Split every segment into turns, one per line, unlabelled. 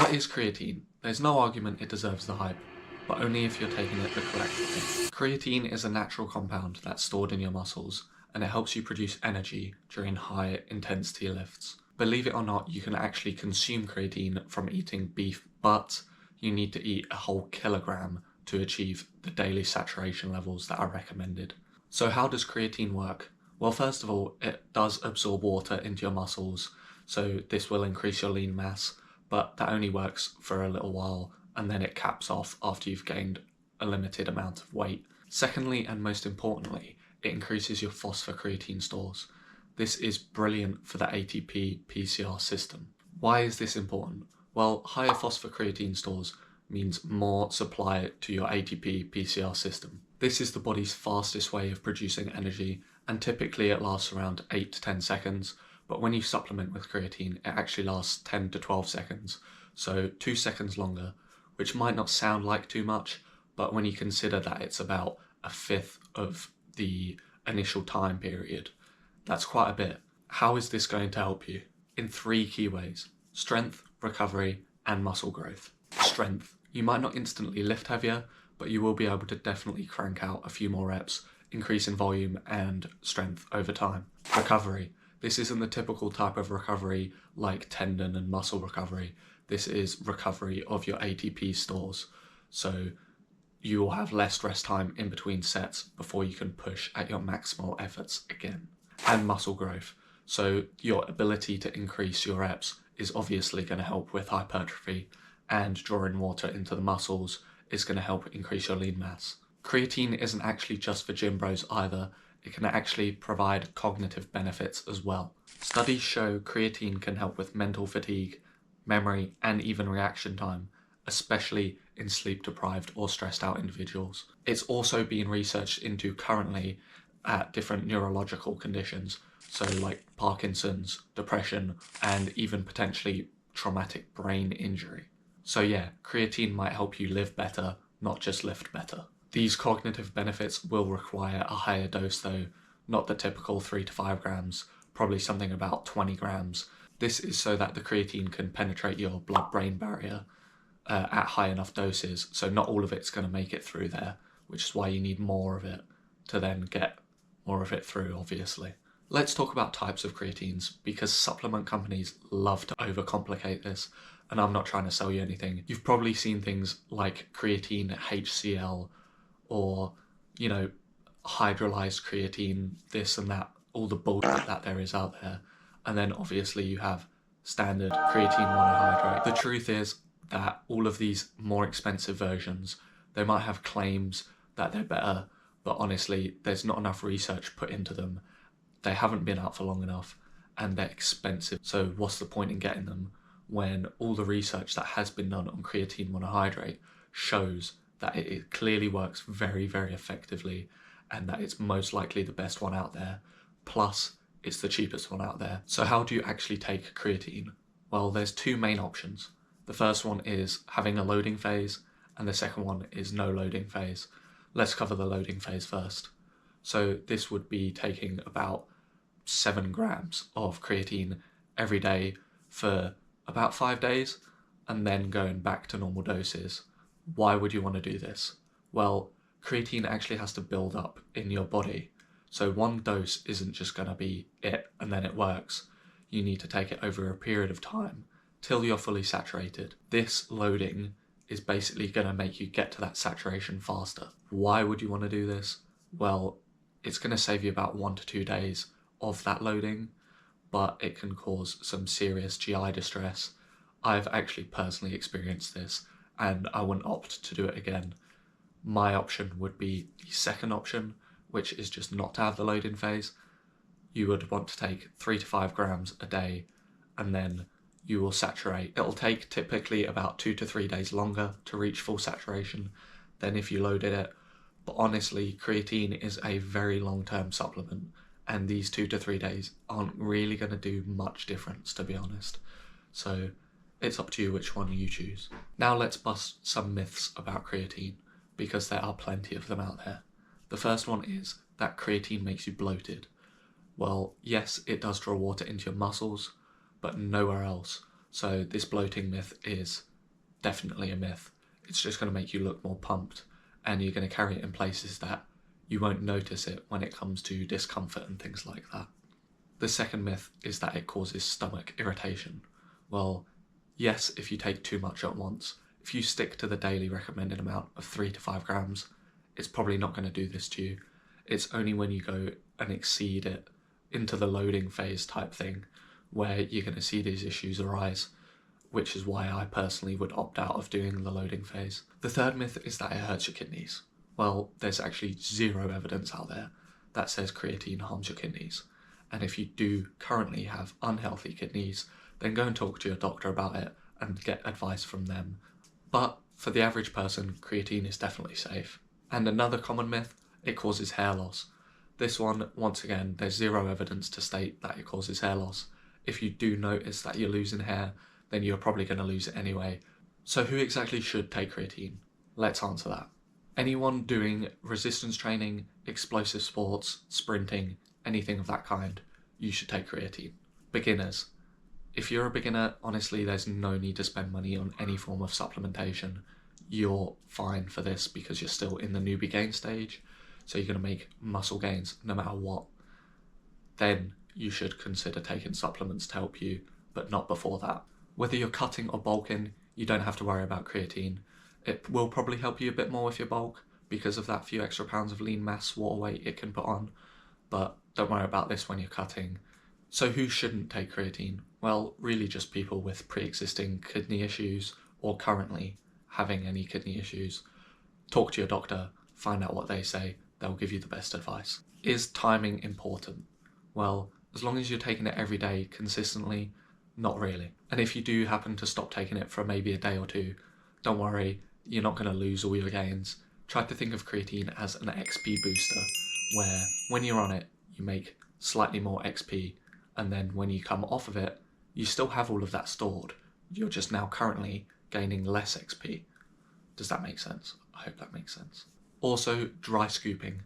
What is creatine? There's no argument it deserves the hype, but only if you're taking it the correct way. Creatine is a natural compound that's stored in your muscles, and it helps you produce energy during high intensity lifts. Believe it or not, you can actually consume creatine from eating beef, but you need to eat a whole kilogram to achieve the daily saturation levels that are recommended. So how does creatine work? Well, first of all, it does absorb water into your muscles, so this will increase your lean mass, but that only works for a little while, and then it caps off after you've gained a limited amount of weight. Secondly, and most importantly, it increases your phosphocreatine stores. This is brilliant for the ATP PCR system. Why is this important? Well, higher phosphocreatine stores means more supply to your ATP PCR system. This is the body's fastest way of producing energy, and typically it lasts around 8 to 10 seconds, but when you supplement with creatine, it actually lasts 10 to 12 seconds, so 2 seconds longer, which might not sound like too much, but when you consider that it's about a fifth of the initial time period, that's quite a bit. How is this going to help you? In 3 key ways: strength, recovery, and muscle growth. Strength. You might not instantly lift heavier, but you will be able to definitely crank out a few more reps, increase in volume and strength over time. Recovery. This isn't the typical type of recovery like tendon and muscle recovery. This is recovery of your ATP stores. So you will have less rest time in between sets before you can push at your maximal efforts again. And muscle growth. So your ability to increase your reps is obviously going to help with hypertrophy, and drawing water into the muscles is going to help increase your lean mass. Creatine isn't actually just for gym bros either. It can actually provide cognitive benefits as well. Studies show creatine can help with mental fatigue, memory, and even reaction time, especially in sleep-deprived or stressed out individuals. It's also being researched into currently at different neurological conditions, so like Parkinson's, depression, and even potentially traumatic brain injury. So yeah, creatine might help you live better, not just lift better. These cognitive benefits will require a higher dose though, not the typical 3 to 5 grams, probably something about 20 grams. This is so that the creatine can penetrate your blood-brain barrier at high enough doses, so not all of it's going to make it through there, which is why you need more of it to then get more of it through, obviously. Let's talk about types of creatines, because supplement companies love to overcomplicate this, and I'm not trying to sell you anything. You've probably seen things like creatine HCl, or, you know, hydrolyzed creatine, this and that, all the bullshit that there is out there. And then obviously you have standard creatine monohydrate. The truth is that all of these more expensive versions, they might have claims that they're better, but honestly, there's not enough research put into them. They haven't been out for long enough, and they're expensive. So what's the point in getting them when all the research that has been done on creatine monohydrate shows that it clearly works very, very effectively, and that it's most likely the best one out there, plus it's the cheapest one out there. So how do you actually take creatine? Well, there's 2 main options. The first one is having a loading phase, and the second one is no loading phase. Let's cover the loading phase first. So this would be taking about 7 grams of creatine every day for about 5 days, and then going back to normal doses. Why would you want to do this? Well, creatine actually has to build up in your body. So one dose isn't just going to be it and then it works. You need to take it over a period of time till you're fully saturated. This loading is basically going to make you get to that saturation faster. Why would you want to do this? Well, it's going to save you about 1 to 2 days of that loading, but it can cause some serious GI distress. I've actually personally experienced this, and I wouldn't opt to do it again. My option would be the second option, which is just not to have the loading phase. You would want to take 3 to 5 grams a day, and then you will saturate. It'll take typically about 2 to 3 days longer to reach full saturation than if you loaded it. But honestly, creatine is a very long-term supplement, and these 2 to 3 days aren't really going to do much difference, to be honest. So it's up to you which one you choose. Now let's bust some myths about creatine, because there are plenty of them out there. The first one is that creatine makes you bloated. Well, yes, it does draw water into your muscles, but nowhere else. So this bloating myth is definitely a myth. It's just going to make you look more pumped, and you're going to carry it in places that you won't notice it when it comes to discomfort and things like that. The second myth is that it causes stomach irritation. Well, yes, if you take too much at once. If you stick to the daily recommended amount of 3 to 5 grams, it's probably not going to do this to you. It's only when you go and exceed it into the loading phase type thing where you're going to see these issues arise, which is why I personally would opt out of doing the loading phase. The third myth is that it hurts your kidneys. Well, there's actually zero evidence out there that says creatine harms your kidneys. And if you do currently have unhealthy kidneys, then go and talk to your doctor about it and get advice from them. But for the average person, creatine is definitely safe. And another common myth, it causes hair loss. This one, once again, there's zero evidence to state that it causes hair loss. If you do notice that you're losing hair, then you're probably going to lose it anyway. So who exactly should take creatine? Let's answer that. Anyone doing resistance training, explosive sports, sprinting, anything of that kind, you should take creatine. Beginners. If you're a beginner, honestly, there's no need to spend money on any form of supplementation. You're fine for this because you're still in the newbie gain stage, so you're going to make muscle gains no matter what. Then you should consider taking supplements to help you, but not before that. Whether you're cutting or bulking, you don't have to worry about creatine. It will probably help you a bit more with your bulk because of that few extra pounds of lean mass water weight it can put on, but don't worry about this when you're cutting. So who shouldn't take creatine? Well, really just people with pre-existing kidney issues or currently having any kidney issues. Talk to your doctor, find out what they say, they'll give you the best advice. Is timing important? Well, as long as you're taking it every day consistently, not really. And if you do happen to stop taking it for maybe a day or two, don't worry, you're not going to lose all your gains. Try to think of creatine as an XP booster, where when you're on it, you make slightly more XP, and then when you come off of it, you still have all of that stored. You're just now currently gaining less XP. Does that make sense? I hope that makes sense. Also, dry scooping.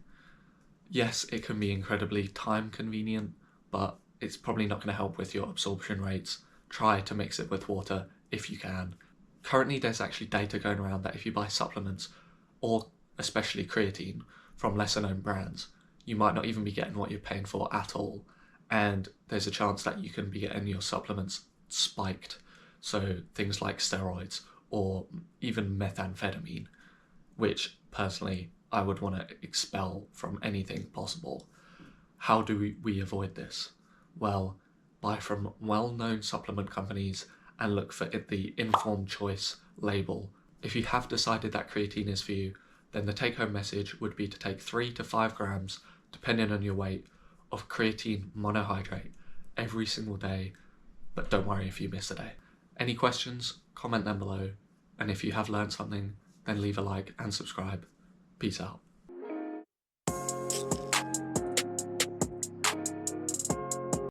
Yes, it can be incredibly time convenient, but it's probably not going to help with your absorption rates. Try to mix it with water if you can. Currently, there's actually data going around that if you buy supplements, or especially creatine, from lesser known brands, you might not even be getting what you're paying for at all. And there's a chance that you can be getting your supplements spiked. So things like steroids or even methamphetamine, which personally I would want to expel from anything possible. How do we avoid this? Well, buy from well-known supplement companies and look for the informed choice label. If you have decided that creatine is for you, then the take-home message would be to take 3 to 5 grams, depending on your weight, of creatine monohydrate every single day, but don't worry if you miss a day. Any questions? Comment them below, and if you have learned something, then leave a like and subscribe. Peace out.